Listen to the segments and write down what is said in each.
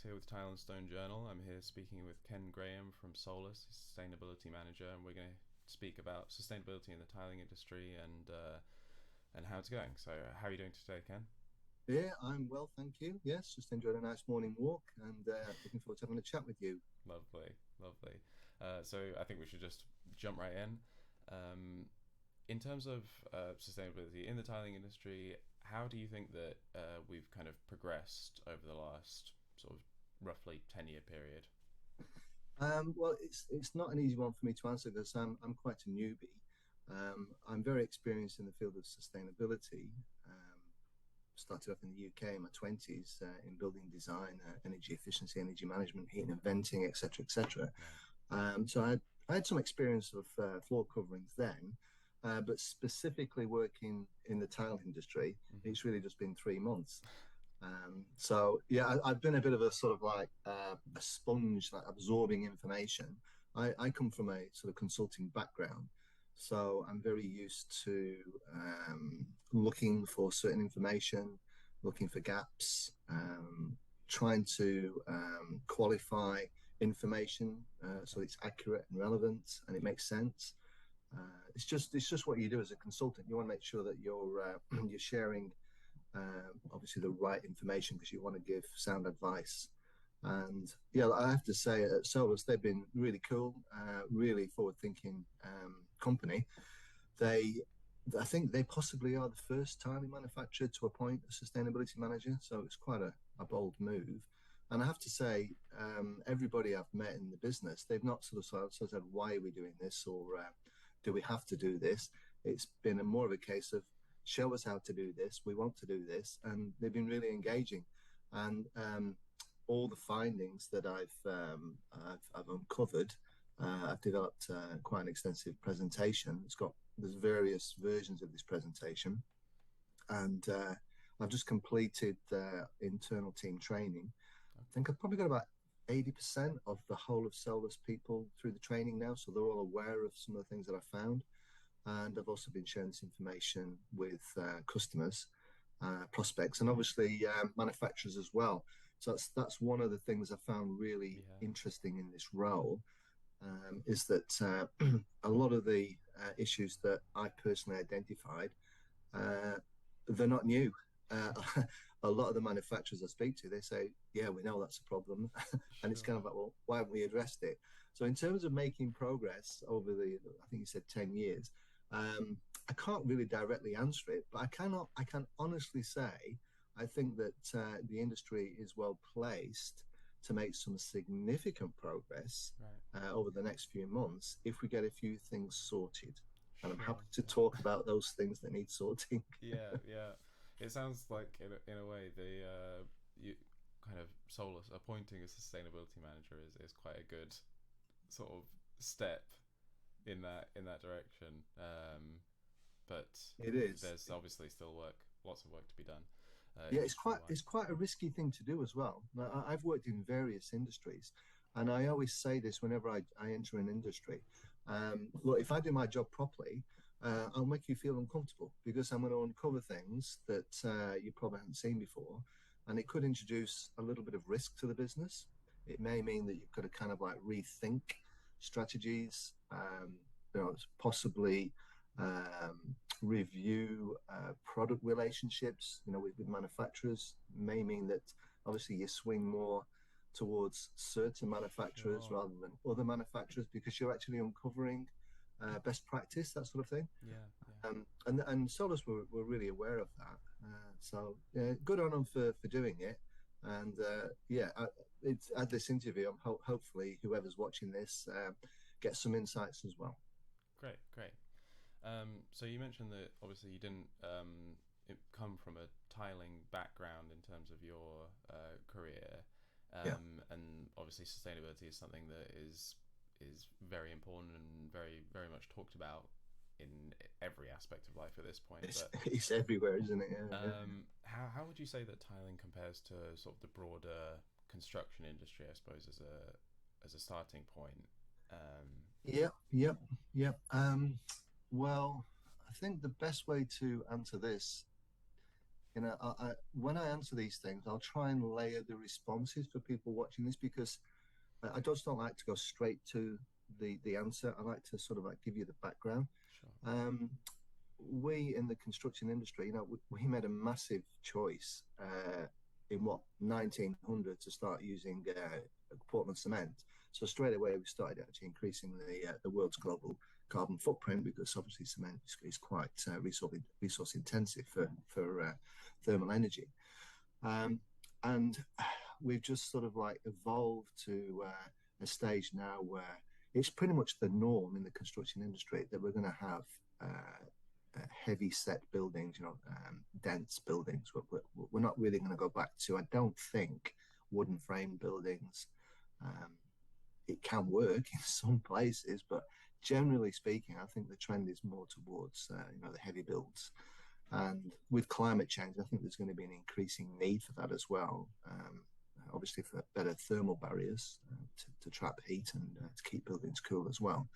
here with Tile and Stone Journal. I'm here speaking with Ken Graham from Solus, Sustainability Manager, and we're going to speak about sustainability in the tiling industry and how it's going. So, how are you doing today, Ken? Yeah, I'm well, thank you. Yes, just enjoyed a nice morning walk and looking forward to having a chat with you. Lovely, lovely. So, I think we should just jump right in. Um, in terms of sustainability in the tiling industry, how do you think that we've kind of progressed over the last sort of roughly 10-year period? Well, it's not an easy one for me to answer because I'm quite a newbie. I'm very experienced in the field of sustainability. Started off in the UK in my 20s in building design, energy efficiency, energy management, heating and venting, etc., etc. Right. I had some experience of floor coverings then, but specifically working in the tile industry, Mm-hmm. it's really just been 3 months. So yeah, I've been a bit of a sort of like a sponge, like absorbing information. I come from a sort of consulting background, so I'm very used to looking for certain information, looking for gaps, trying to qualify information so Okay. it's accurate and relevant and it makes sense. It's just what you do as a consultant. You want to make sure that you're sharing obviously the right information because you want to give sound advice. And yeah, I have to say at Solus, they've been really cool, really forward-thinking company. They, I think they possibly are the first tiling manufacturer to appoint a sustainability manager. So it's quite a bold move. And I have to say, everybody I've met in the business, they've not sort of said, why are we doing this? Or do we have to do this? It's been more of a case of show us how to do this. We want to do this. And they've been really engaging. And all the findings that I've uncovered, I've developed quite an extensive presentation. There's various versions of this presentation. And I've just completed internal team training. I Okay. think I've probably got about 80% of the whole of Solus people through the training now. So they're all aware of some of the things that I found. And I've also been sharing this information with customers, prospects, and obviously manufacturers as well. So that's one of the things I found really Yeah. interesting in this role is that a lot of the issues that I personally identified, uh, they're not new. A lot of the manufacturers I speak to, they say, "Yeah, we know that's a problem," and it's kind of Sure. like, "Well, why haven't we addressed it?" So, in terms of making progress over I think you said 10 years, I can't really directly answer it, but I can honestly say, I think that the industry is well placed to make some significant progress Right. over the next few months if we get a few things sorted. And I'm Sure. happy to Yeah. talk about those things that need sorting. Yeah. Yeah. It sounds like in a way the you kind of Solus appointing a sustainability manager is quite a good sort of step in that direction. But It is. there's obviously still lots of work to be done, Yeah, industry it's wide. quite a risky thing to do as well. I've worked in various industries, and I always say this whenever I enter an industry. Look, if I do my job properly, I'll make you feel uncomfortable because I'm going to uncover things that you probably haven't seen before, and it could introduce a little bit of risk to the business. It may mean that you've got to kind of like rethink strategies, possibly review product relationships, with manufacturers. May mean that obviously you swing more towards certain manufacturers Sure. rather than other manufacturers because you're actually uncovering best practice, that sort of thing. Yeah. Yeah. And Solus were really aware of that. So yeah, good on them for doing it. And yeah, it's at this interview. Hopefully whoever's watching this gets some insights as well. Great. Great. So you mentioned that obviously you didn't come from a tiling background in terms of your career, Yeah. and obviously sustainability is something that is very important and very very much talked about in every aspect of life at this point. It's But it's everywhere, isn't it? Yeah, yeah. how would you say that tiling compares to sort of the broader construction industry? I suppose as a starting point. Um, Yep, yep, yep. Well, I think the best way to answer this when I answer these things, I'll try and layer the responses for people watching this because I just don't like to go straight to the answer. I like to sort of like give you the background. Sure. We in the construction industry, we made a massive choice in what 1900 to start using Portland cement. So straight away we started actually increasing the world's global carbon footprint because obviously cement is quite resource intensive for thermal energy, and we've just sort of like evolved to a stage now where it's pretty much the norm in the construction industry that we're going to have heavy set buildings, dense buildings. We're not really going to go back to, I don't think, wooden frame buildings. It can work in some places, but generally speaking, I think the trend is more towards the heavy builds. And with climate change, I think there's going to be an increasing need for that as well. Obviously, for better thermal barriers to trap heat and to keep buildings cool as well.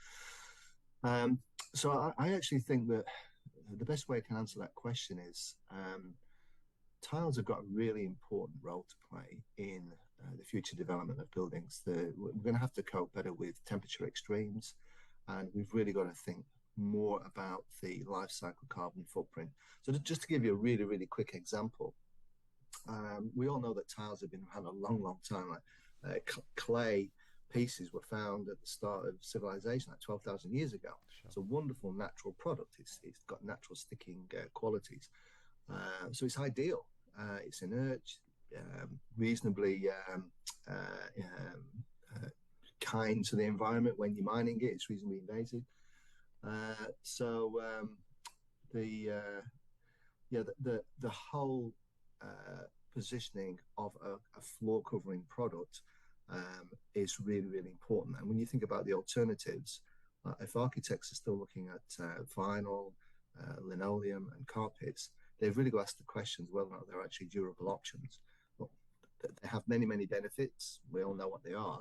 So I actually think that the best way I can answer that question is tiles have got a really important role to play in the future development of buildings. We're going to have to cope better with temperature extremes, and we've really got to think more about the life cycle carbon footprint. So just to give you a really, really quick example, we all know that tiles have been around a long, long time. Clay pieces were found at the start of civilization, like 12,000 years ago. Sure. It's a wonderful natural product. It's got natural sticking qualities. So it's ideal. It's inert, reasonably kind to the environment when you're mining it. It's reasonably invasive. The whole positioning of a floor covering product is really, really important. And when you think about the alternatives, if architects are still looking at vinyl, linoleum, and carpets, they've really got to ask the questions whether or not they're actually durable options. Well, they have many, many benefits. We all know what they are.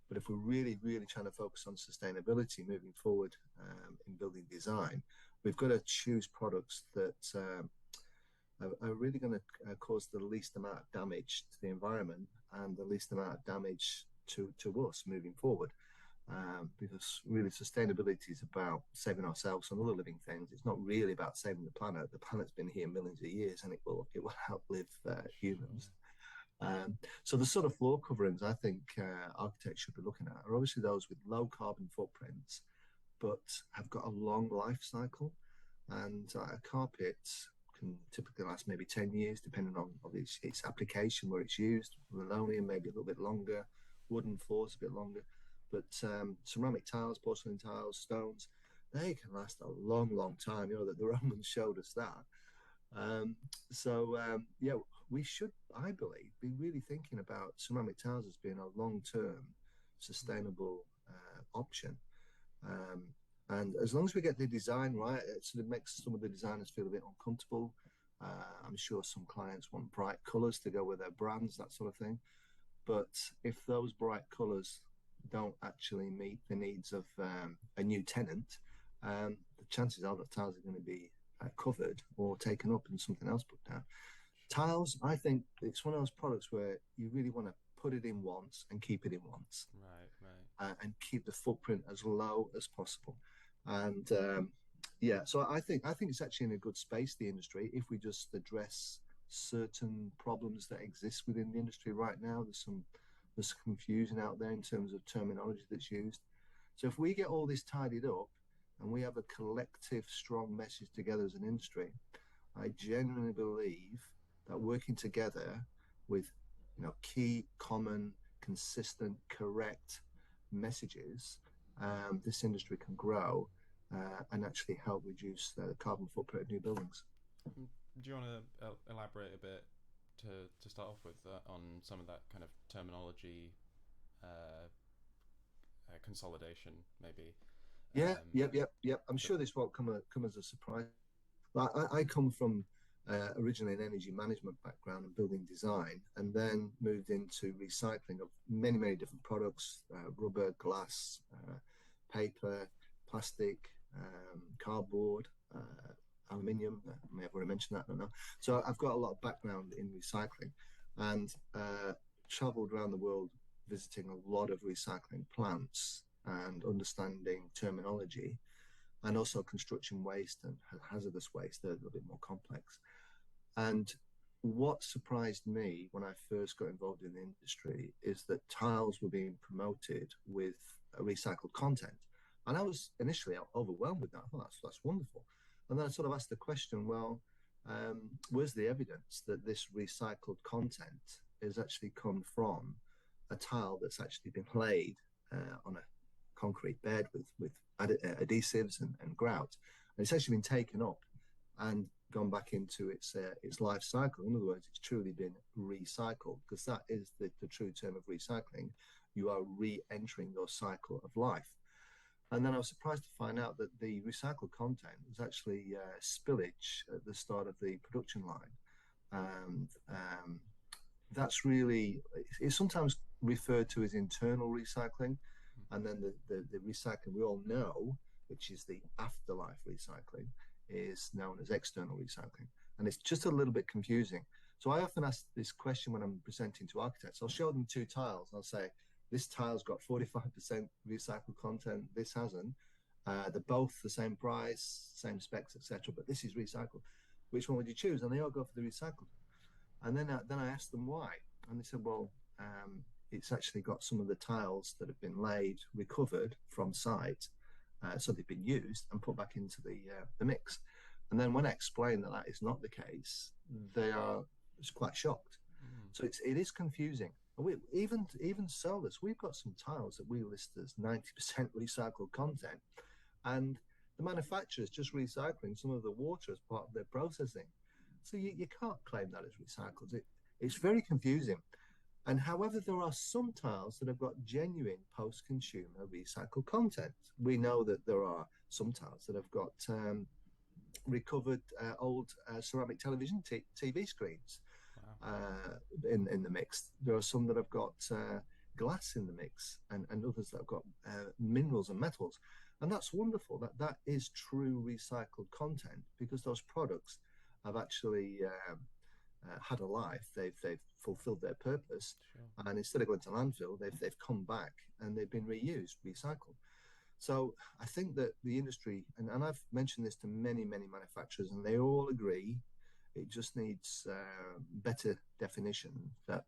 But if we're really, really trying to focus on sustainability moving forward in building design, we've got to choose products that are really going to cause the least amount of damage to the environment and the least amount of damage to us moving forward. Because really sustainability is about saving ourselves and other living things. It's not really about saving the planet. The planet's been here millions of years and it will outlive humans. So the sort of floor coverings I think architects should be looking at are obviously those with low carbon footprints, but have got a long life cycle. And a carpet can typically last maybe 10 years, depending on its application, where it's used. Linoleum maybe a little bit longer, wooden floors a bit longer. But ceramic tiles, porcelain tiles, stones, they can last a long, long time. The Romans showed us that. We should, I believe, be really thinking about ceramic tiles as being a long-term, sustainable option. And as long as we get the design right, it sort of makes some of the designers feel a bit uncomfortable. I'm sure some clients want bright colours to go with their brands, that sort of thing. But if those bright colours don't actually meet the needs of a new tenant, the chances are that tiles are going to be covered or taken up and something else put down. Tiles, I think it's one of those products where you really want to put it in once and keep it in once. Right. And keep the footprint as low as possible. And so I think it's actually in a good space, the industry, if we just address certain problems that exist within the industry right now. There's confusion out there in terms of terminology that's used. So if we get all this tidied up and we have a collective, strong message together as an industry, I genuinely believe that working together with key, common, consistent, correct messages, this industry can grow and actually help reduce the carbon footprint of new buildings. Do you want to elaborate a bit to start off with on some of that kind of terminology consolidation, maybe? Yep. I'm sure this won't come as a surprise. I come from originally an energy management background and building design, and then moved into recycling of many, many different products: rubber, glass, paper, plastic, cardboard, aluminium. I may have already mentioned that, I don't know. So I've got a lot of background in recycling, and traveled around the world visiting a lot of recycling plants and understanding terminology, and also construction waste and hazardous waste. They're a little bit more complex. And what surprised me when I first got involved in the industry is that tiles were being promoted with recycled content. And I was initially overwhelmed with that. I thought that's wonderful. And then I sort of asked the question, well, where's the evidence that this recycled content has actually come from a tile that's actually been laid on a concrete bed with adhesives and grout? And it's actually been taken up and gone back into its life cycle. In other words, it's truly been recycled, because that is the true term of recycling. You are re-entering your cycle of life. And then I was surprised to find out that the recycled content was actually spillage at the start of the production line. And that's really, it's sometimes referred to as internal recycling. And then the recycling we all know, which is the afterlife recycling, is known as external recycling. And it's just a little bit confusing. So I often ask this question when I'm presenting to architects. I'll show them two tiles. I'll say, this tile's got 45% recycled content, this hasn't. They're both the same price, same specs, etc. But this is recycled. Which one would you choose? And they all go for the recycled. And then I asked them why. And they said, well, it's actually got some of the tiles that have been laid, recovered from site. So they've been used and put back into the mix. And then when I explain that that is not the case, they are quite shocked. So it is confusing. Even Solus, we've got some tiles that we list as 90% recycled content, and the manufacturer's just recycling some of the water as part of their processing. So you can't claim that as recycled. It's very confusing. And however, there are some tiles that have got genuine post-consumer recycled content. We know that there are some tiles that have got recovered old ceramic television TV screens. Wow. In the mix. There are some that have got glass in the mix, and others that have got minerals and metals. And that's wonderful. That is true recycled content, because those products have actually had a life. They've fulfilled their purpose, sure. And instead of going to landfill, they've come back and they've been reused, recycled. So I think that the industry, and I've mentioned this to many manufacturers, and they all agree, it just needs better definition, that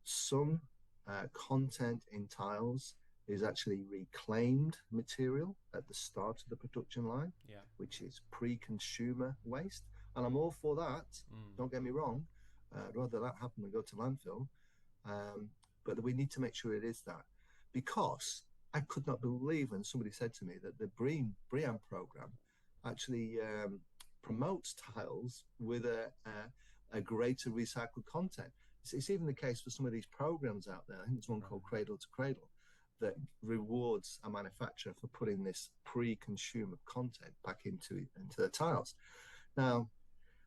some content in tiles is actually reclaimed material at the start of the production line, which is pre-consumer waste. And I'm all for that. Don't get me wrong. I'd rather that happen than go to landfill. But we need to make sure it is that. Because I could not believe when somebody said to me that the BREEAM program actually promotes tiles with a greater recycled content. It's even the case for some of these programs out there. I think there's one called Cradle to Cradle that rewards a manufacturer for putting this pre-consumer content back into the tiles. Now,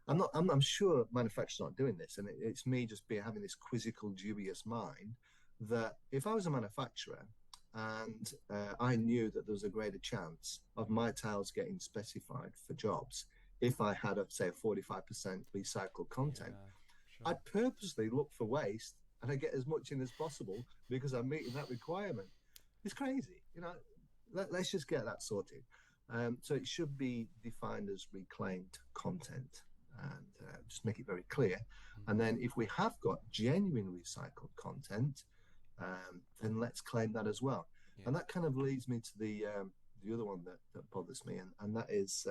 I'm sure manufacturers aren't doing this, and it's me just having this quizzical, dubious mind that if I was a manufacturer and I knew that there was a greater chance of my tiles getting specified for jobs if I had, say, a 45% recycled content, sure. I'd purposely look for waste and I get as much in as possible because I'm meeting that requirement. It's crazy, let's just get that sorted. So it should be defined as reclaimed content, and just make it very clear. And then if we have got genuine recycled content, then let's claim that as well. And that kind of leads me to the other one that bothers me, and that is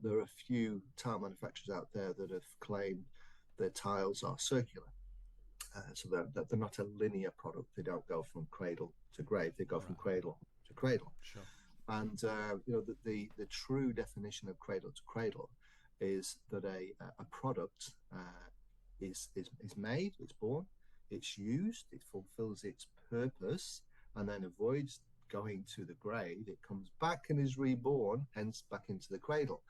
there are a few tile manufacturers out there that have claimed their tiles are circular. So they're not a linear product. They don't go from cradle to grave. They go from cradle to cradle. Sure. And the true definition of cradle to cradle is that a product is made, it's born, it's used, it fulfills its purpose, and then avoids going to the grave. It comes back and is reborn, hence back into the cradle.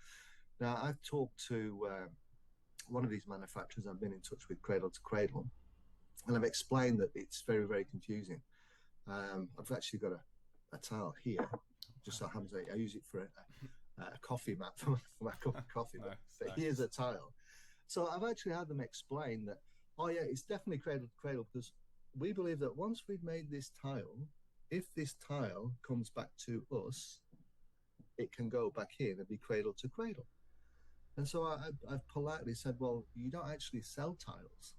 Now, I've talked to one of these manufacturers. I've been in touch with Cradle to Cradle, and I've explained that it's very, very confusing. I've actually got a tile here. Just so happens I use it for a coffee mat for my cup of coffee, Nice, but nice. here's a tile. So I've actually had them explain that, oh yeah, it's definitely cradle to cradle because we believe that once we've made this tile, if this tile comes back to us, it can go back in and be cradle to cradle. And so I've politely said, well, you don't actually sell tiles.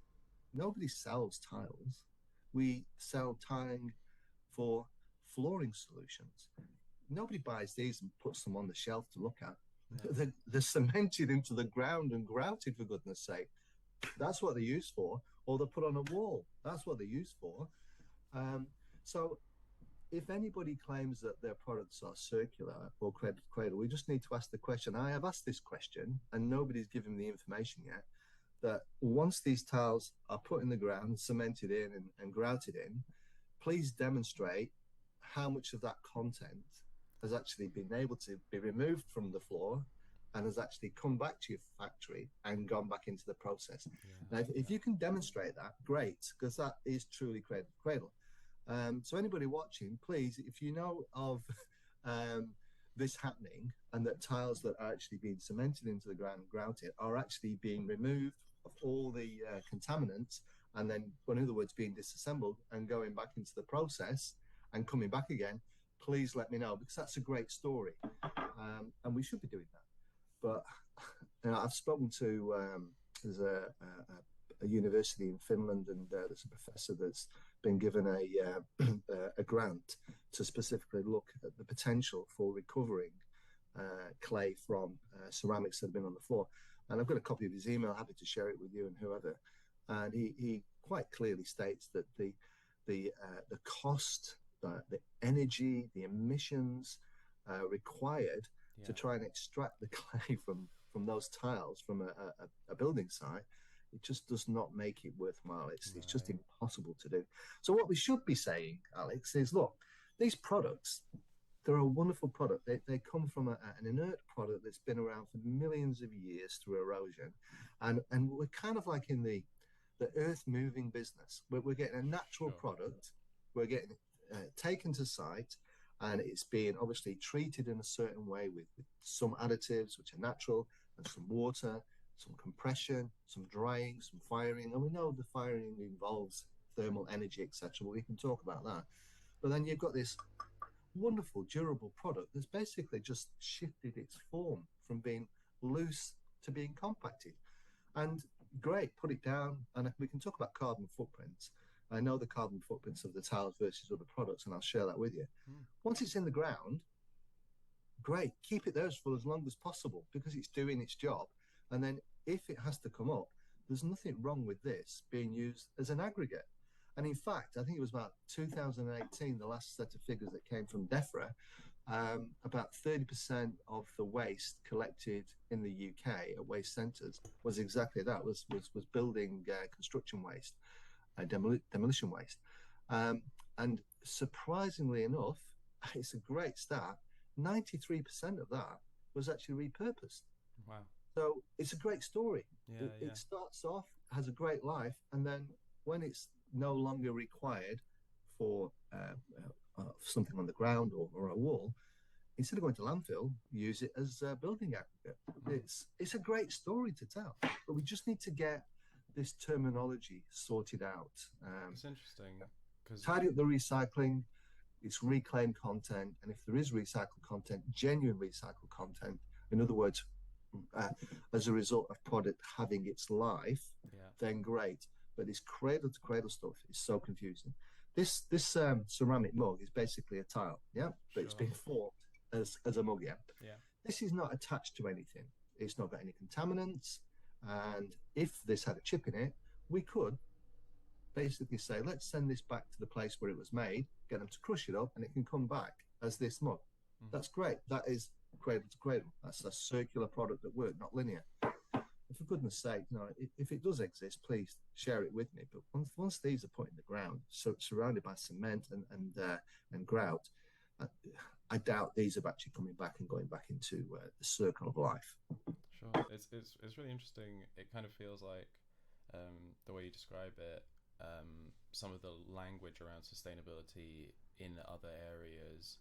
Nobody sells tiles. We sell tiling for flooring solutions. Nobody buys these and puts them on the shelf to look at. No. They're cemented into the ground and grouted, for goodness sake. That's what they're used for. Or they're put on a wall. That's what they're used for. So if anybody claims that their products are circular or cradle to cradle, we just need to ask the question. I have asked this question and nobody's given me the information yet, that once these tiles are put in the ground, cemented in and grouted in, please demonstrate how much of that content has actually been able to be removed from the floor and has actually come back to your factory and gone back into the process. Yeah, Now, if you can demonstrate that, great, because that is truly cradle to cradle. So anybody watching, please, if you know of this happening and that tiles that are actually being cemented into the ground and grouted are actually being removed of all the contaminants and then, in other words, being disassembled and going back into the process and coming back again, please let me know, because that's a great story. And we should be doing that. But I've spoken to, there's a university in Finland, and there's a professor that's been given a grant to specifically look at the potential for recovering clay from ceramics that have been on the floor. And I've got a copy of his email, happy to share it with you and whoever. And he quite clearly states that the cost, the energy, the emissions required to try and extract the clay from those tiles from a building site, it just does not make it worthwhile. It's just impossible to do. So what we should be saying, Alex, is look, these products, they're a wonderful product. They come from an inert product that's been around for millions of years through erosion. And we're kind of like in the earth moving business. We're getting a natural product. We're getting taken to site, and it's being obviously treated in a certain way with some additives, which are natural, and some water, some compression, some drying, some firing. And we know the firing involves thermal energy, etc. But we can talk about that. But then you've got this wonderful, durable product that's basically just shifted its form from being loose to being compacted. And great, put it down, and we can talk about carbon footprints. I know the carbon footprints of the tiles versus other products, and I'll share that with you. Once it's in the ground, great, keep it there for as long as possible because it's doing its job. And then if it has to come up, there's nothing wrong with this being used as an aggregate. And in fact, I think it was about 2018, the last set of figures that came from DEFRA, about 30% of the waste collected in the UK at waste centres was exactly that, was building construction waste, demolition waste. And surprisingly enough, it's a great start, 93% of that was actually repurposed. Wow. So it's a great story. Yeah, it starts off, has a great life, and then when it's no longer required for something on the ground or a wall, instead of going to landfill, use it as a building aggregate. It's a great story to tell, but we just need to get this terminology sorted out. It's interesting because tidy up the recycling. It's reclaimed content, and if there is recycled content, genuine recycled content, in other words, as a result of product having its life, then great. But this cradle to cradle stuff is so confusing. This ceramic mug is basically a tile, but it's been formed as a mug, This is not attached to anything. It's not got any contaminants, and if this had a chip in it, we could basically say, let's send this back to the place where it was made, get them to crush it up, and it can come back as this mug. That's great. That is cradle to cradle. That's a circular product at work, not linear. For goodness sake, if it does exist, please share it with me. But once these are put in the ground, surrounded by cement and grout, I doubt these are actually coming back and going back into the circle of life. Sure, it's really interesting. It kind of feels like the way you describe it, some of the language around sustainability in other areas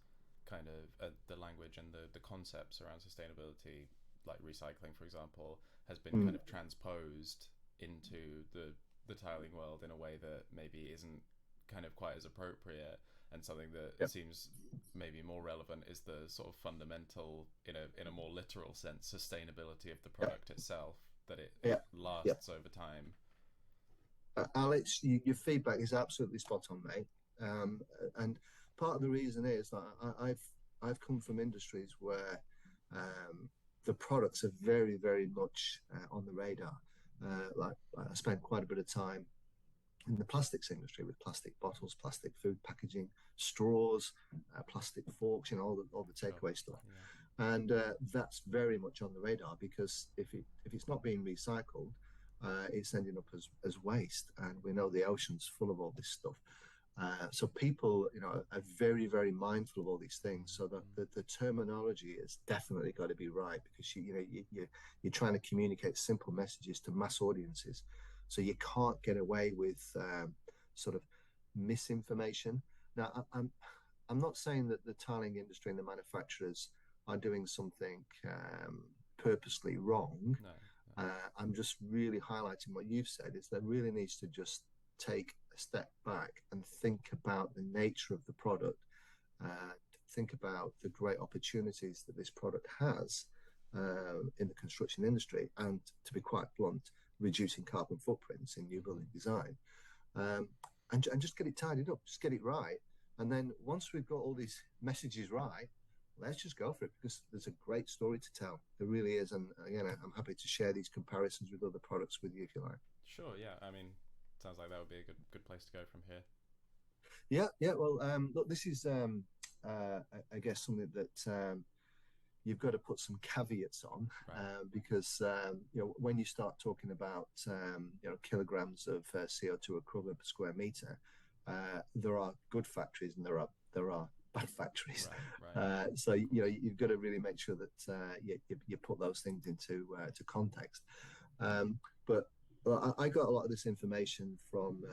kind of the language and the concepts around sustainability, like recycling, for example, has been kind of transposed into the tiling world in a way that maybe isn't kind of quite as appropriate. And something that Yep. seems maybe more relevant is the sort of fundamental, in a more literal sense, sustainability of the Yep. product itself, that it Yep. Yep. lasts over time. Alex, your feedback is absolutely spot on, mate. And part of the reason is that I've come from industries where the products are very, very much on the radar. Like I spent quite a bit of time in the plastics industry with plastic bottles, plastic food packaging, straws, plastic forks, all the Sure. takeaway stuff. Yeah. And that's very much on the radar, because if it's not being recycled, it's ending up as waste, and we know the ocean's full of all this stuff. So people, are very, very mindful of all these things. So that the terminology has definitely got to be right, because you're trying to communicate simple messages to mass audiences. So you can't get away with sort of misinformation. Now, I'm not saying that the tiling industry and the manufacturers are doing something purposely wrong. No. I'm just really highlighting what you've said, is that really needs to just take a step back and think about the nature of the product, think about the great opportunities that this product has in the construction industry, and to be quite blunt, reducing carbon footprints in new building design, and just get it tidied up, just get it right. And then once we've got all these messages right, let's just go for it, because there's a great story to tell. There really is. And again, I'm happy to share these comparisons with other products with you if you like. Sure. Yeah. I mean, sounds like that would be a good place to go from here. Yeah, yeah. Well, look, this is, I guess, something that you've got to put some caveats on, Right. because when you start talking about kilograms of CO2 equivalent per square meter, there are good factories and there are bad factories. Right. So you've got to really make sure that you put those things into to context. But I got a lot of this information from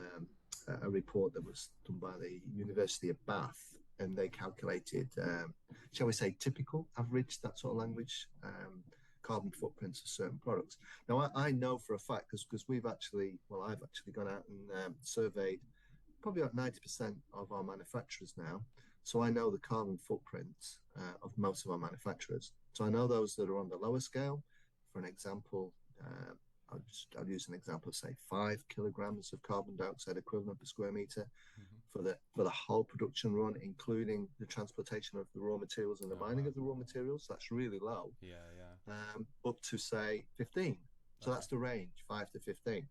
a report that was done by the University of Bath, and they calculated, shall we say, typical, average, that sort of language, carbon footprints of certain products. Now, I know for a fact, because I've actually gone out and surveyed probably about 90% of our manufacturers now. So I know the carbon footprint of most of our manufacturers. So I know those that are on the lower scale. For an example, I'll use an example of, say, 5 kilograms of carbon dioxide equivalent per square meter Mm-hmm. for the whole production run, including the transportation of the raw materials and the Oh, mining wow. of the raw materials. That's really low. Yeah. Up to, say, 15. So Okay. that's the range, 5 to 15.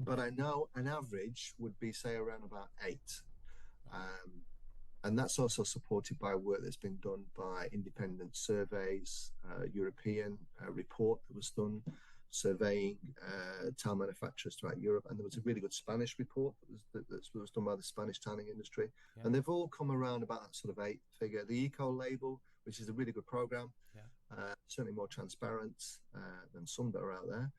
But I know an average would be, say, around about 8. Um, and that's also supported by work that's been done by independent surveys, European report that was done surveying tile manufacturers throughout Europe, and there was a really good Spanish report that was done by the Spanish tiling industry, Yeah. and they've all come around about that sort of 8 figure. The Eco Label, which is a really good program, certainly more transparent than some that are out there.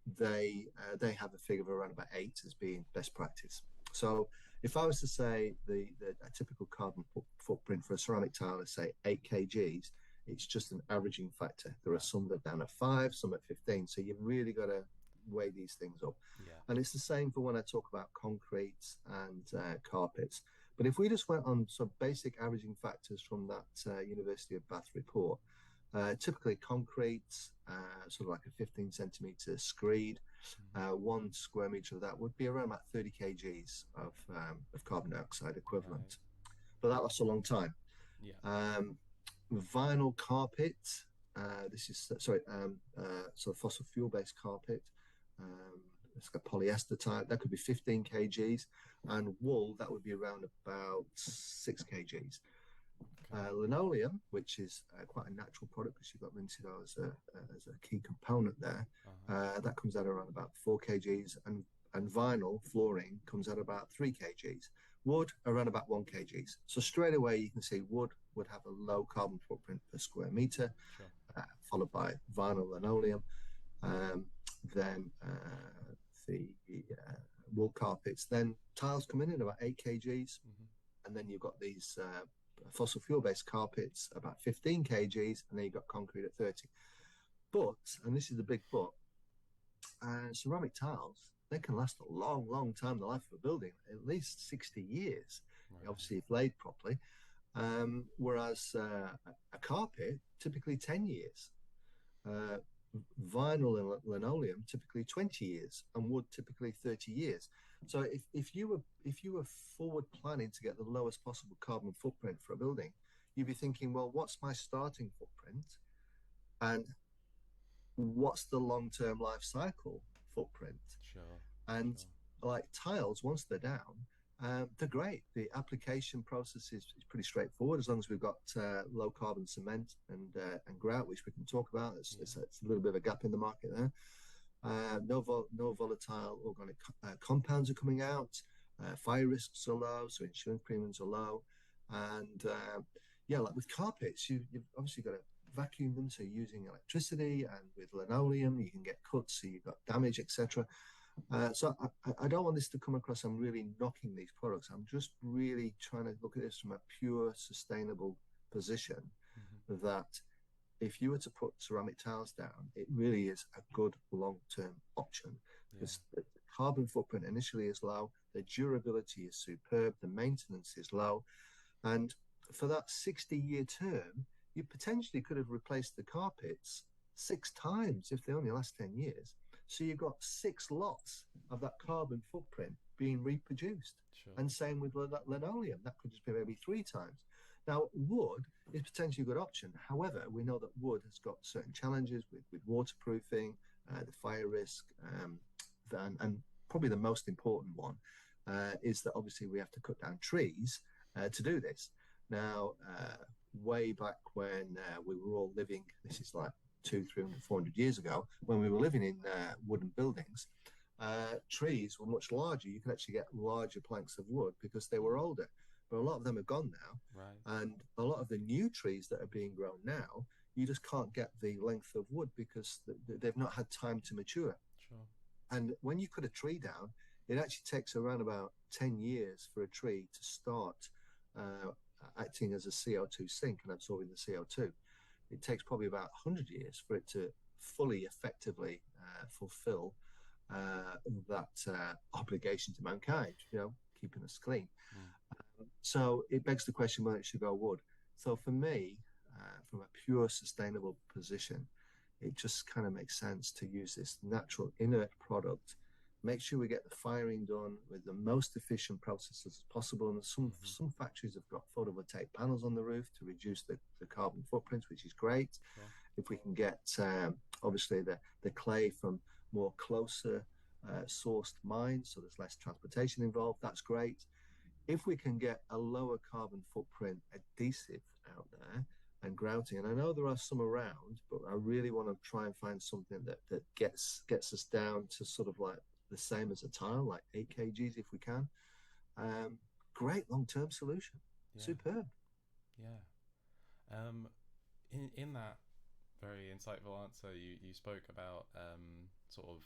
They have a figure of around about 8 as being best practice. So if I was to say a typical carbon footprint for a ceramic tile is, say, 8 kgs, it's just an averaging factor. There are some that are down at 5, some at 15. So you've really got to weigh these things up. Yeah. And it's the same for when I talk about concrete and carpets. But if we just went on some basic averaging factors from that University of Bath report, typically concrete, sort of like a 15 centimeter screed, 1 square meter of that would be around about 30 kgs of carbon dioxide equivalent. Right. But that lasts a long time. Yeah. Vinyl carpet, this is, sort of fossil fuel based carpet. It's got polyester type, that could be 15 kgs, and wool, that would be around about 6 kgs. Linoleum, which is quite a natural product because you've got linseed oil as a key component there, that comes out around about 4 kgs, and vinyl flooring comes out about 3 kgs. Wood around about 1 kgs. So straight away you can see wood would have a low carbon footprint per square meter, Sure. followed by vinyl, linoleum, then the wool carpets. Then tiles come in at about 8 kgs, and then you've got these fossil fuel-based carpets about 15 kgs, and then you've got concrete at 30. But, and this is the big but, ceramic tiles, they can last a long, long time, the life of a building, at least 60 years, obviously if laid properly. Whereas a carpet, typically 10 years. Vinyl and linoleum, typically 20 years, and wood, typically 30 years. So if you were forward planning to get the lowest possible carbon footprint for a building, you'd be thinking, well, what's my starting footprint? And what's the long-term life cycle footprint? Sure. And like tiles, once they're down, they're great. The application process is pretty straightforward, as long as we've got low carbon cement and grout, which we can talk about. It's a little bit of a gap in the market there. No volatile organic compounds are coming out. Fire risks are low, so insurance premiums are low. And like with carpets, you've obviously got to vacuum them, so you're using electricity, and with linoleum you can get cuts, so you've got damage, etc. So I don't want this to come across I'm really knocking these products. I'm just really trying to look at this from a pure sustainable position, that if you were to put ceramic tiles down, it really is a good long-term option, because the carbon footprint initially is low, the durability is superb, the maintenance is low, and for that 60-year term, you potentially could have replaced the carpets 6 times if they only last 10 years. So you've got 6 lots of that carbon footprint being reproduced. Sure. And same with linoleum, that could just be maybe 3 times. Now, wood is potentially a good option. However, we know that wood has got certain challenges with waterproofing, the fire risk, and probably the most important one is that obviously we have to cut down trees to do this. Now, way back when we were all living, this is like 200, 300, 400 years ago, when we were living in wooden buildings, trees were much larger. You could actually get larger planks of wood because they were older. But a lot of them are gone now. Right. And a lot of the new trees that are being grown now, you just can't get the length of wood because they've not had time to mature. Sure. And when you cut a tree down, it actually takes around about 10 years for a tree to start acting as a CO2 sink and absorbing the CO2. It takes probably about 100 years for it to fully, effectively fulfill that obligation to mankind, keeping us clean. So it begs the question whether it should go wood. So for me, from a pure sustainable position, it just kind of makes sense to use this natural inert product, make sure we get the firing done with the most efficient processes as possible. And some factories have got photovoltaic panels on the roof to reduce the carbon footprint, which is great. Sure. If we can get obviously the clay from more closer sourced mines, so there's less transportation involved, that's great. If we can get a lower carbon footprint adhesive out there and grouting, and I know there are some around, but I really want to try and find something that gets us down to sort of like the same as a tile, like 8 kgs if we can. Great long-term solution. Yeah. Superb. Yeah. In that very insightful answer, you spoke about sort of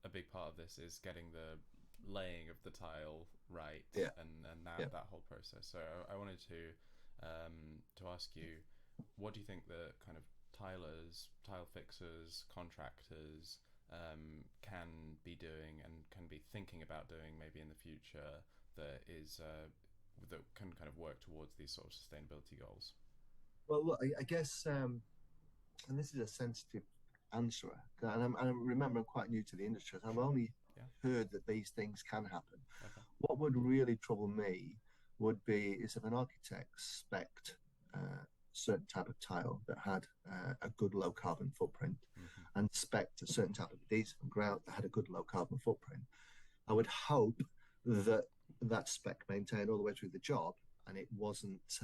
a big part of this is getting the laying of the tile right, and that whole process. So I wanted to ask you, what do you think the kind of tilers, tile fixers, contractors can be doing and can be thinking about doing maybe in the future that can kind of work towards these sort of sustainability goals? Well, look, I guess, and this is a sensitive answer, and I remember I'm quite new to the industry. I've only heard that these things can happen. Okay. What would really trouble me would be is if an architect spec'd certain type of tile that had a good low carbon footprint, and spec'd a certain type of adhesive and grout that had a good low carbon footprint. I would hope that that spec maintained all the way through the job, and it wasn't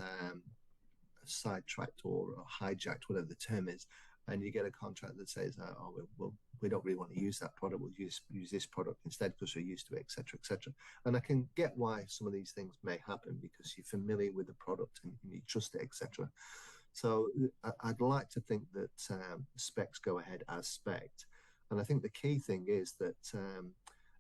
sidetracked or hijacked, whatever the term is, and you get a contract that says, we don't really want to use that product, we'll use this product instead because we're used to it, etc., etc. And I can get why some of these things may happen, because you're familiar with the product and you trust it, etc. So I'd like to think that specs go ahead as spec'd. And I think the key thing is that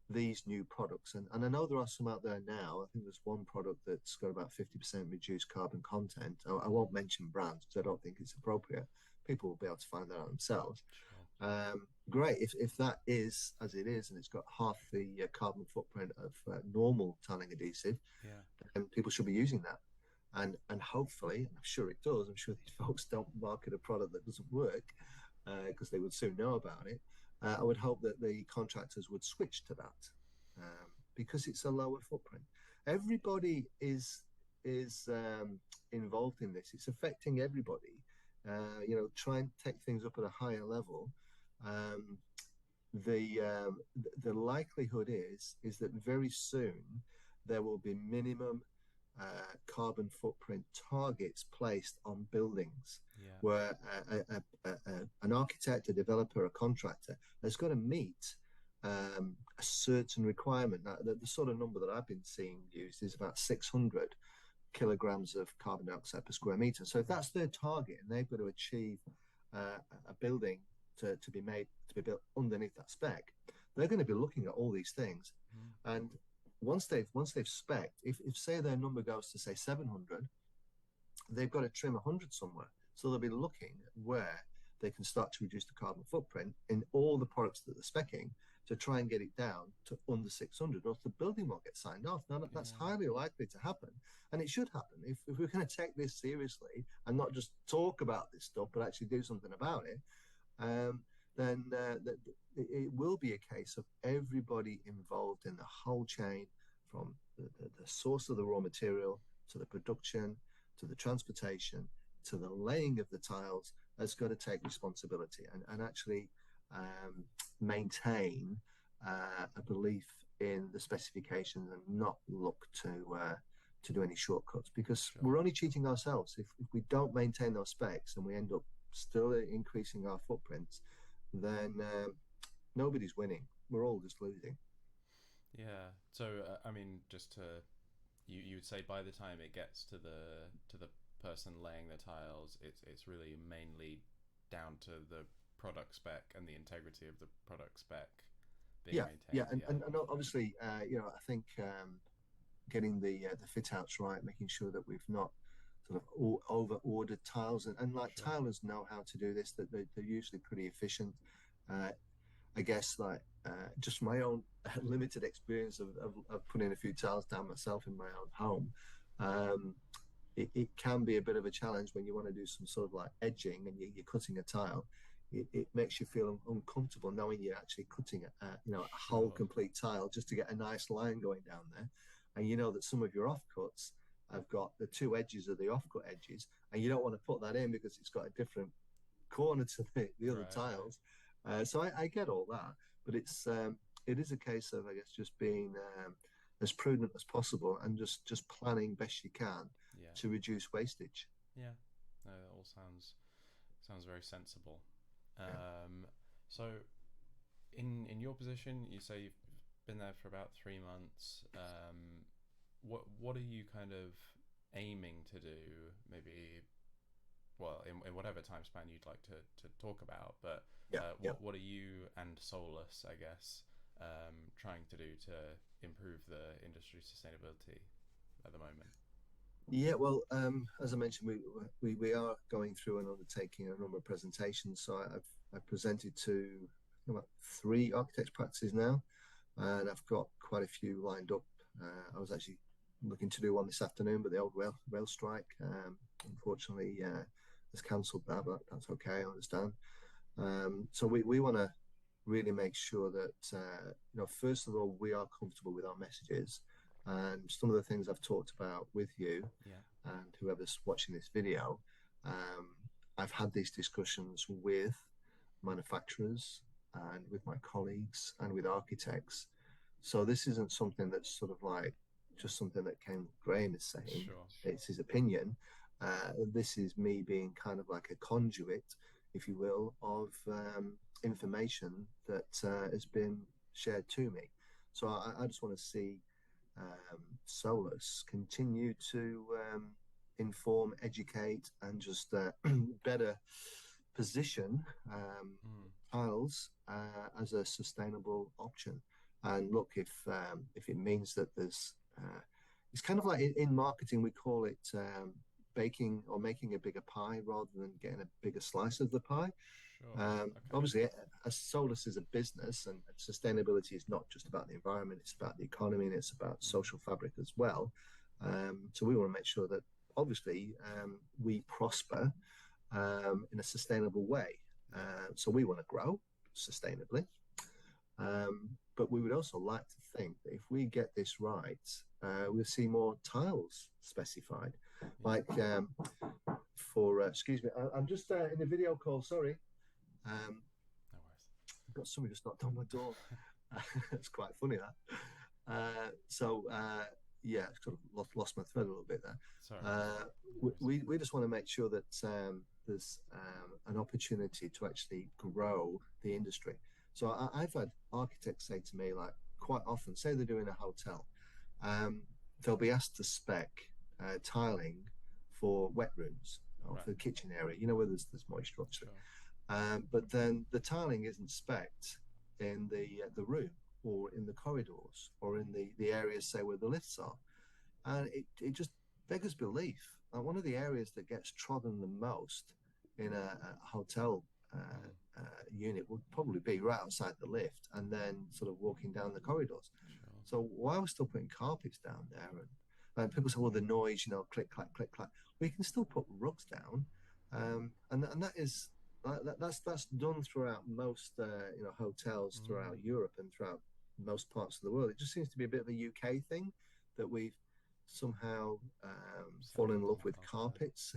these new products. And I know there are some out there now. I think there's one product that's got about 50% reduced carbon content. I won't mention brands because I don't think it's appropriate. People will be able to find that out themselves. Sure. Great. If that is as it is, and it's got half the carbon footprint of normal tiling adhesive, Yeah. then people should be using that. And hopefully, and I'm sure it does. I'm sure these folks don't market a product that doesn't work because they would soon know about it. I would hope that the contractors would switch to that because it's a lower footprint. Everybody is involved in this. It's affecting everybody. Try and take things up at a higher level. Um, the likelihood is that very soon there will be minimum carbon footprint targets placed on buildings Yeah. where an architect, a developer, a contractor has got to meet a certain requirement. Now, the sort of number that I've been seeing used is about 600 kilograms of carbon dioxide per square meter. So if that's their target and they've got to achieve a building to be built underneath that spec, they're going to be looking at all these things. And once they've spec'd, if say their number goes to say 700, they've got to trim 100 somewhere. So they'll be looking where they can start to reduce the carbon footprint in all the products that they're specking to try and get it down to under 600, or the building won't get signed off. Now, that's highly likely to happen, and it should happen. If we're going to take this seriously and not just talk about this stuff, but actually do something about it, then it will be a case of everybody involved in the whole chain, from the source of the raw material to the production to the transportation to the laying of the tiles, has got to take responsibility and actually maintain a belief in the specifications and not look to do any shortcuts, because we're only cheating ourselves if we don't maintain those specs and we end up still increasing our footprints. Then nobody's winning. We're all just losing. Yeah. So I mean, just to you would say by the time it gets to the person laying the tiles, it's really mainly down to the product spec and the integrity of the product spec being maintained. Yeah, and obviously, I think getting the fit outs right, making sure that we've not sort of over ordered tiles, and like Sure. tilers know how to do this. That they're usually pretty efficient. I guess like just my own limited experience of putting a few tiles down myself in my own home. It can be a bit of a challenge when you want to do some sort of like edging and you're cutting a tile. It makes you feel uncomfortable knowing you're actually cutting a whole complete tile just to get a nice line going down there, and you know that some of your offcuts have got the two edges of the offcut edges, and you don't want to put that in because it's got a different corner to the other tiles. So I get all that, but it is a case of, I guess, just being as prudent as possible and just planning best you can to reduce wastage. Yeah, no, that all sounds very sensible. So, in your position, you say you've been there for about 3 months. What are you kind of aiming to do? Maybe, well, in whatever time span you'd like to talk about, but what are you and Solus, I guess, trying to do to improve the industry sustainability at the moment? Yeah, well, as I mentioned, we are going through and undertaking a number of presentations. So I've presented to about 3 architects practices now, and I've got quite a few lined up. I was actually looking to do one this afternoon, but the old rail strike, unfortunately, has cancelled that. But that's okay, I understand. So we want to really make sure that first of all, we are comfortable with our messages. And some of the things I've talked about with you and whoever's watching this video, I've had these discussions with manufacturers and with my colleagues and with architects. So this isn't something that's sort of like just something that Graham is saying. Sure. It's his opinion. This is me being kind of like a conduit, if you will, of information that has been shared to me. So I just want to see Solus continue to inform, educate, and just better position tiles as a sustainable option. And look, if it means that there's, it's kind of like in marketing we call it baking or making a bigger pie rather than getting a bigger slice of the pie. Sure. Okay. Obviously, as Solus is a business, and sustainability is not just about the environment; it's about the economy and it's about social fabric as well. So we want to make sure that obviously we prosper in a sustainable way. So we want to grow sustainably, but we would also like to think that if we get this right, we'll see more tiles specified. Like for, excuse me, I'm just in a video call, sorry. No worries. I've got somebody just knocked on my door. It's quite funny that. Yeah, I sort of lost my thread a little bit there. Sorry. We just want to make sure that there's an opportunity to actually grow the industry. So I've had architects say to me, like quite often, say they're doing a hotel, they'll be asked to spec tiling for wet rooms or for the kitchen area, you know, where there's moisture, obviously. Sure. But then the tiling isn't spec'd in the room or in the corridors or in the areas, say, where the lifts are. And it just beggars belief. One of the areas that gets trodden the most in a hotel unit would probably be right outside the lift and then sort of walking down the corridors. Sure. So why are we still putting carpets down there? And people say, well, the noise, you know, click, clack, click, clack. We can still put rugs down. And that's done throughout most hotels throughout Europe and throughout most parts of the world. It just seems to be a bit of a UK thing that we've somehow fallen in love with carpets.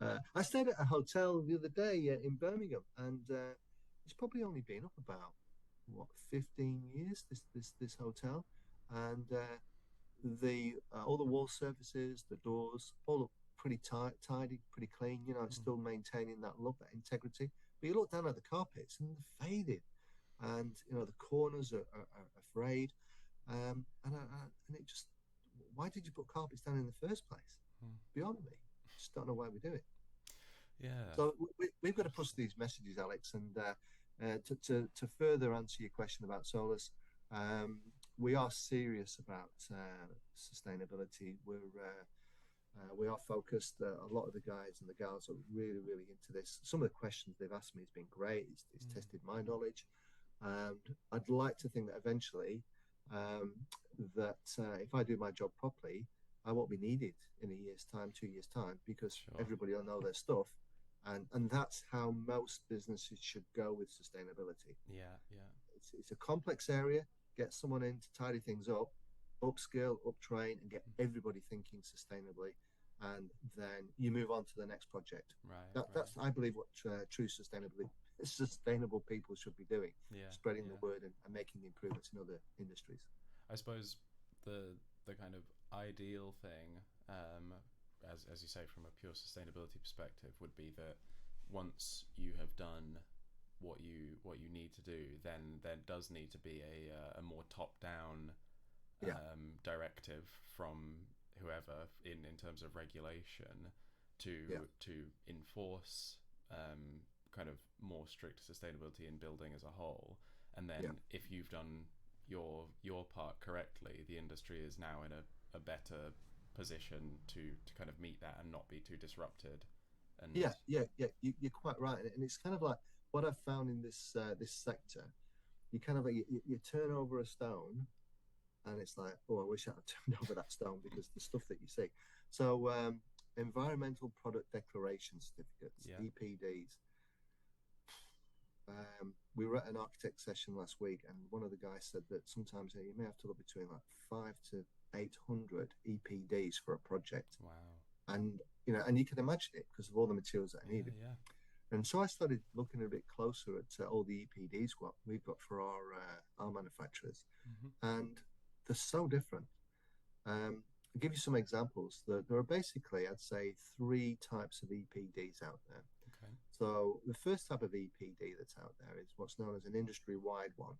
Yeah. I stayed at a hotel the other day in Birmingham, and it's probably only been up about 15 years. This hotel, and all the wall surfaces, the doors, all look pretty tidy, pretty clean. You know, it's still maintaining that look, that integrity. But you look down at the carpets and they're faded, and you know the corners are frayed, and it just, why did you put carpets down in the first place? Beyond me, just don't know why we do it. Yeah. So we've got to push these messages, Alex, and to further answer your question about Solus, we are serious about sustainability. We are focused. A lot of the guys and the gals are really, really into this. Some of the questions they've asked me has been great. It's tested my knowledge. I'd like to think that eventually, if I do my job properly, I won't be needed in a year's time, 2 years' time, because everybody will know their stuff. And that's how most businesses should go with sustainability. Yeah. It's a complex area. Get someone in to tidy things up, upskill, uptrain, and get everybody thinking sustainably. And then you move on to the next project. Right. That's, I believe, what true sustainable people should be doing. Spreading the word and making improvements in other industries. I suppose the kind of ideal thing, as you say, from a pure sustainability perspective, would be that once you have done what you need to do, then there does need to be a more top-down directive from whoever in terms of regulation to enforce kind of more strict sustainability in building as a whole. And then if you've done your part correctly, the industry is now in a better position to kind of meet that and not be too disrupted. And you're quite right. And it's kind of like what I've found in this sector. You kind of you turn over a stone, and it's like, oh, I wish I had turned over that stone, because the stuff that you see. So environmental product declaration certificates, EPDs. We were at an architect session last week, and one of the guys said that sometimes you may have to look between like 500 to 800 EPDs for a project. Wow. And you can imagine it because of all the materials that are needed. Yeah. And so I started looking a bit closer at all the EPDs what we've got for our manufacturers, and they're so different. I'll give you some examples. There are basically, I'd say, 3 types of EPDs out there. Okay. So the first type of EPD that's out there is what's known as an industry-wide one,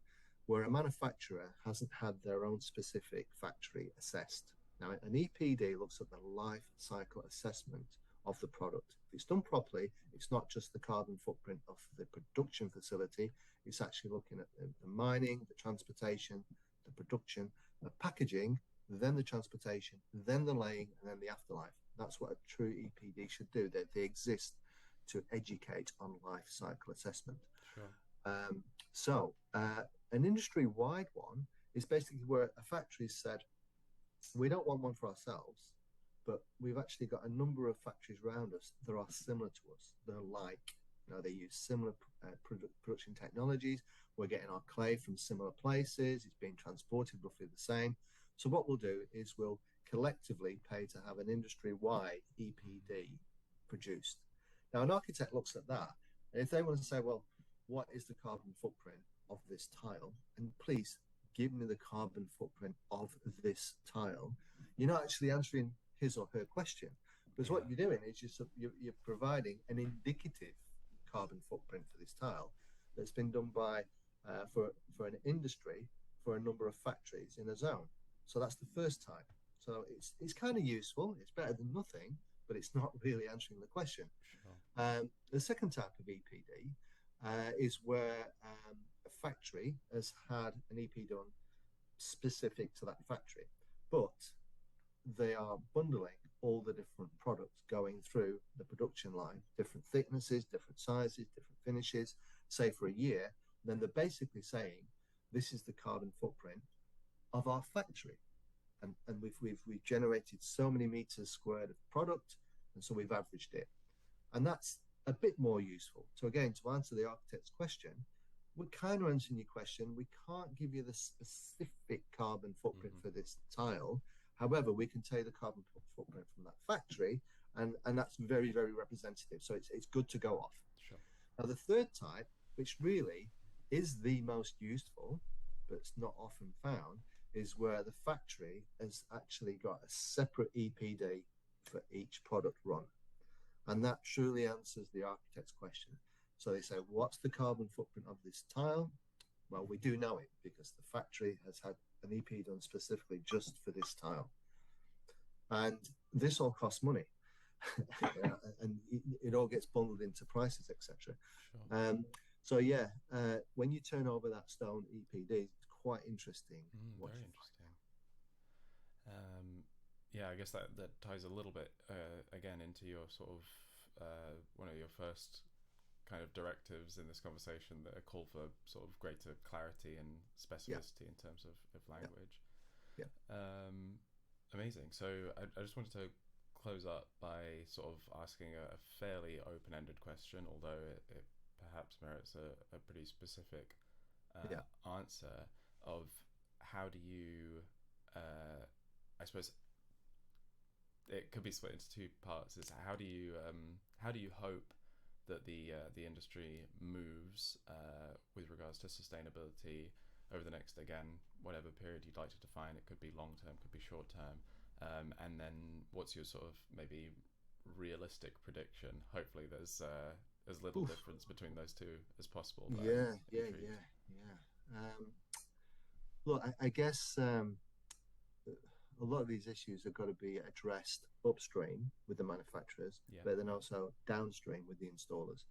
where a manufacturer hasn't had their own specific factory assessed. Now, an EPD looks at the life cycle assessment of the product. If it's done properly, it's not just the carbon footprint of the production facility, it's actually looking at the mining, the transportation, the production, the packaging, then the transportation, then the laying, and then the afterlife. That's what a true EPD should do. They exist to educate on life cycle assessment. Sure. An industry-wide one is basically where a factory said, we don't want one for ourselves, but we've actually got a number of factories around us that are similar to us. They're like, they use similar production technologies. We're getting our clay from similar places. It's being transported roughly the same. So what we'll do is we'll collectively pay to have an industry-wide EPD produced. Now, an architect looks at that, and if they want to say, well, what is the carbon footprint of this tile? And please give me the carbon footprint of this tile. You're not actually answering his or her question, because what you're doing is you're providing an indicative carbon footprint for this tile that's been done by for an industry for a number of factories in a zone. So that's the first type. So it's kind of useful. It's better than nothing, but it's not really answering the question. Sure. The second type of EPD is where a factory has had an EP done specific to that factory, but they are bundling all the different products going through the production line, different thicknesses, different sizes, different finishes, say for a year. Then they're basically saying, this is the carbon footprint of our factory. And we've generated so many meters squared of product, and so we've averaged it. And that's a bit more useful. So again, to answer the architect's question, we're kind of answering your question. We can't give you the specific carbon footprint for this tile. However, we can tell you the carbon footprint from that factory, and that's very, very representative. So it's good to go off. Sure. Now, the third type, which really is the most useful, but it's not often found, is where the factory has actually got a separate EPD for each product run. And that truly answers the architect's question. So they say, what's the carbon footprint of this tile? Well, we do know it because the factory has had an EP done specifically just for this tile. And this all costs money. And it all gets bundled into prices, etc. Sure. When you turn over that stone EPD, it's quite interesting. Very interesting. I guess that ties a little bit again into your sort of one of your first kind of directives in this conversation, that a call for sort of greater clarity and specificity in terms of language. Amazing. So I just wanted to close up by sort of asking a fairly open-ended question, although it perhaps merits a pretty specific answer of how do you, I suppose it could be split into two parts, is how do you hope that the industry moves with regards to sustainability over the next, again, whatever period you'd like to define. It could be long term, could be short term, and then what's your sort of maybe realistic prediction? Hopefully there's as little difference between those two as possible. Look, I guess a lot of these issues have got to be addressed upstream with the manufacturers, but then also downstream with the installers.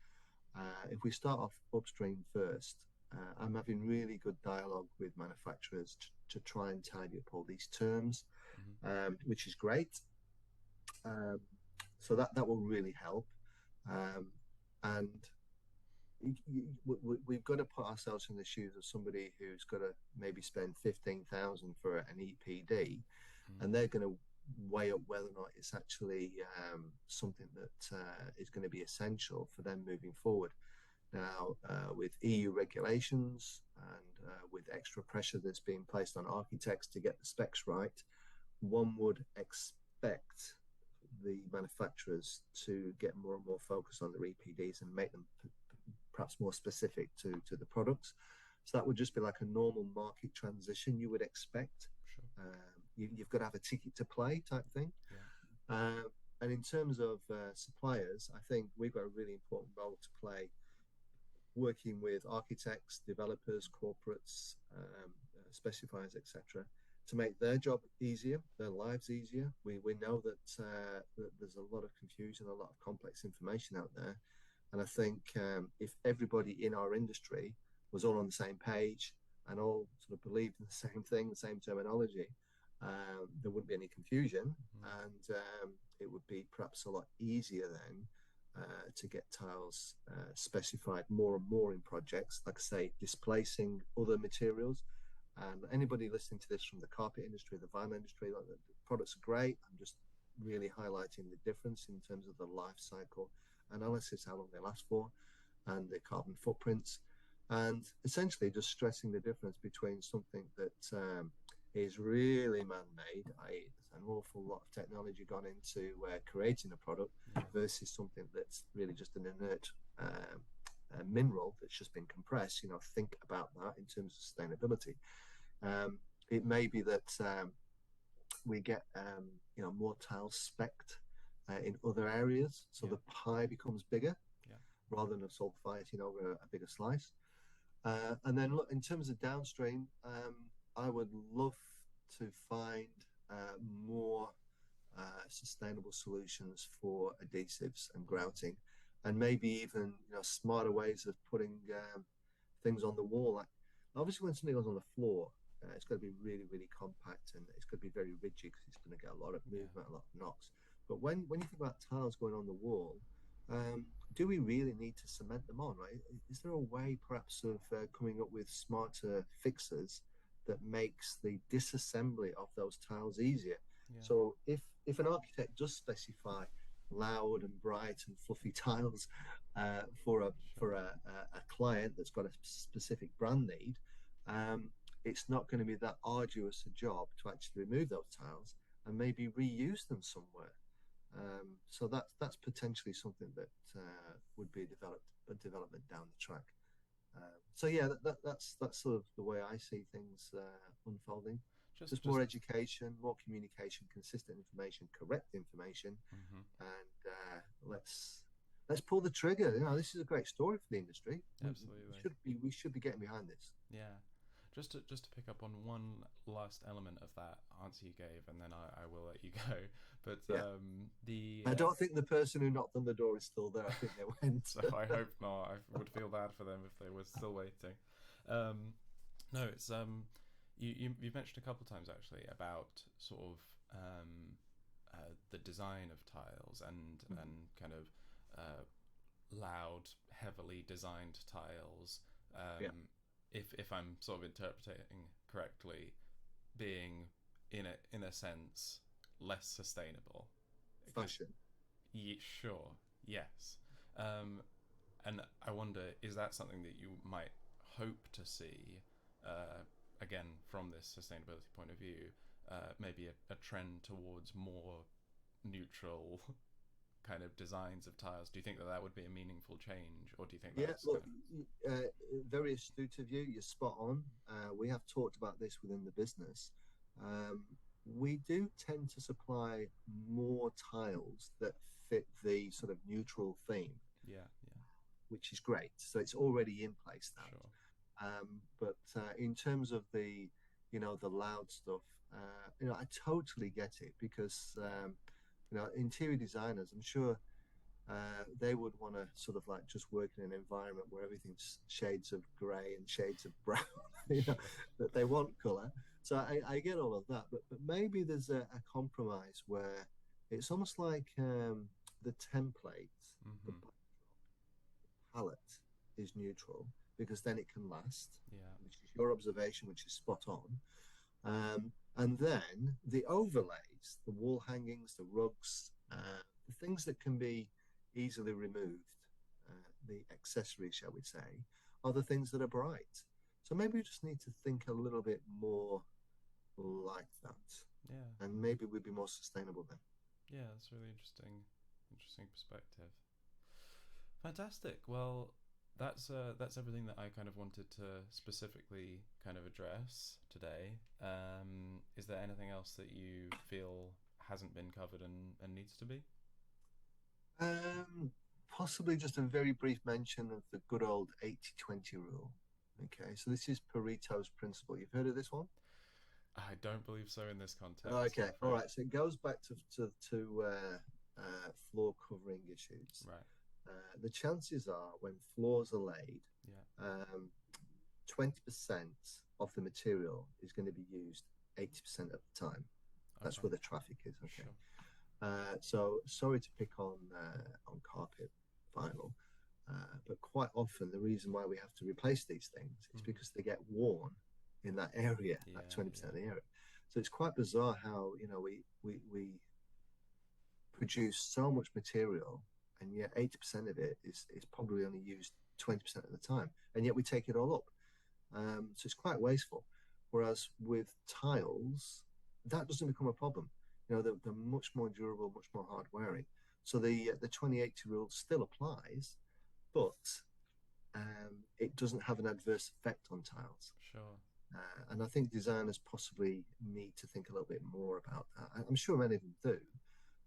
If we start off upstream first, I'm having really good dialogue with manufacturers to try and tidy up all these terms, which is great. So that will really help. And we've got to put ourselves in the shoes of somebody who's got to maybe spend 15,000 for an EPD, and they're going to weigh up whether or not it's actually something that is going to be essential for them moving forward. Now, with EU regulations and with extra pressure that's being placed on architects to get the specs right, one would expect the manufacturers to get more and more focused on their EPDs and make them perhaps more specific to the products. So that would just be like a normal market transition you would expect. Sure. You've got to have a ticket to play type thing. And in terms of suppliers, I think we've got a really important role to play, working with architects, developers, corporates, specifiers, etc., to make their job easier, their lives easier. We know that there's a lot of confusion, a lot of complex information out there. And I think if everybody in our industry was all on the same page and all sort of believed in the same thing, the same terminology, there wouldn't be any confusion, Mm-hmm. and it would be perhaps a lot easier then to get tiles specified more and more in projects, like I say, displacing other materials. And anybody listening to this from the carpet industry, the vinyl industry, like the products are great. I'm just really highlighting the difference in terms of the life cycle analysis, how long they last for, and the carbon footprints, and essentially just stressing the difference between something that is really man-made, i.e., there's an awful lot of technology gone into creating a product, Yeah. versus something that's really just an inert mineral that's just been compressed. Think about that in terms of sustainability. It may be that we get more tiles specced in other areas, so Yeah. the pie becomes bigger Yeah. rather than a sole fighting over a bigger slice. And then look, in terms of downstream, I would love to find more sustainable solutions for adhesives and grouting, and maybe even smarter ways of putting things on the wall. Like, obviously, when something goes on the floor, it's going to be really, really compact, and it's going to be very rigid because it's going to get a lot of Yeah. movement, a lot of knocks. But when you think about tiles going on the wall, do we really need to cement them on? Right? Is there a way, perhaps, of coming up with smarter fixes that makes the disassembly of those tiles easier? Yeah. So if an architect does specify loud and bright and fluffy tiles for a Sure. client that's got a specific brand need, it's not going to be that arduous a job to actually remove those tiles and maybe reuse them somewhere. So that's potentially something that would be a development down the track. So yeah, that's sort of the way I see things unfolding. Just Just just more education, more communication, consistent information, correct information, hmm and let's pull the trigger. This is a great story for the industry. Absolutely. We should be getting behind this. Yeah. Just to pick up on one last element of that answer you gave, and then I will let you go. But Yeah, the I don't think the person who knocked on the door is still there. I think they went. so I hope not. I would feel bad for them if they were still waiting. No, it's you've mentioned a couple of times actually about sort of the design of tiles and kind of loud, heavily designed tiles. Yeah, If I'm sort of interpreting correctly, being in a sense less sustainable. fashion. Sure, yes. Um, and I wonder, is that something that you might hope to see, again, from this sustainability point of view, maybe a trend towards more neutral kind of designs of tiles? Do you think that that would be a meaningful change, or do you think Yeah, that's look, kind very astute of you. You're spot on. We have talked about this within the business. Um, we do tend to supply more tiles that fit the sort of neutral theme, of, yeah, yeah, which is great. So it's already in place now. sure, But in terms of the loud stuff, I totally get it because interior designers, I'm sure they would want to sort of like just work in an environment where everything's shades of grey and shades of brown, sure, that they want colour. So I get all of that, but maybe there's a compromise where it's almost like the template, the mm-hmm, palette is neutral because then it can last, yeah, which is your observation, which is spot on. And then the overlays, the wall hangings, the rugs, the things that can be easily removed, the accessories, shall we say, are the things that are bright. So maybe we just need to think a little bit more like that, yeah, and maybe we'd be more sustainable then. yeah. That's really interesting perspective. Fantastic. Well, that's everything that I kind of wanted to specifically kind of address today. Is there anything else that you feel hasn't been covered and needs to be? Possibly just a very brief mention of the good old 80-20 rule. Okay, so this is Pareto's principle. You've heard of this one? I don't believe so in this context. Okay, all right. So it goes back to floor covering issues. Right. The chances are when floors are laid, Yeah. 20% of the material is going to be used 80% of the time. That's Okay. where the traffic is. Okay. Sure. So sorry to pick on carpet vinyl, but quite often the reason why we have to replace these things is Mhm. because they get worn in that area, Yeah. that 20% Yeah. of the area. So it's quite bizarre how we produce so much material, and yet 80% of it is probably only used 20% of the time, and yet we take it all up. So it's quite wasteful. Whereas with tiles, that doesn't become a problem. They're much more durable, much more hard wearing. So the 2080 rule still applies, but it doesn't have an adverse effect on tiles. Sure. And I think designers possibly need to think a little bit more about that. I'm sure many of them do.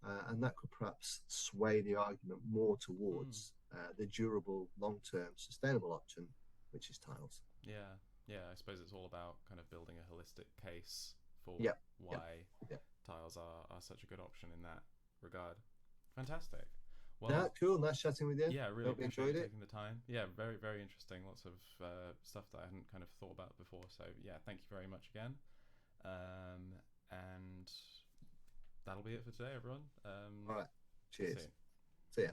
And that could perhaps sway the argument more Mm. towards the durable, long-term, sustainable option, which is tiles. Yeah. Yeah. I suppose it's all about kind of building a holistic case for Yeah, yeah, why yeah. tiles are such a good option in that regard. Fantastic. No, Well, cool. Nice chatting with you. yeah, I really Hope you appreciate you enjoyed it. taking the time. Yeah, very, very interesting. Lots of stuff that I hadn't kind of thought about before. So, yeah, thank you very much again. And that'll be it for today, everyone. All right. See you Cheers. soon. See ya.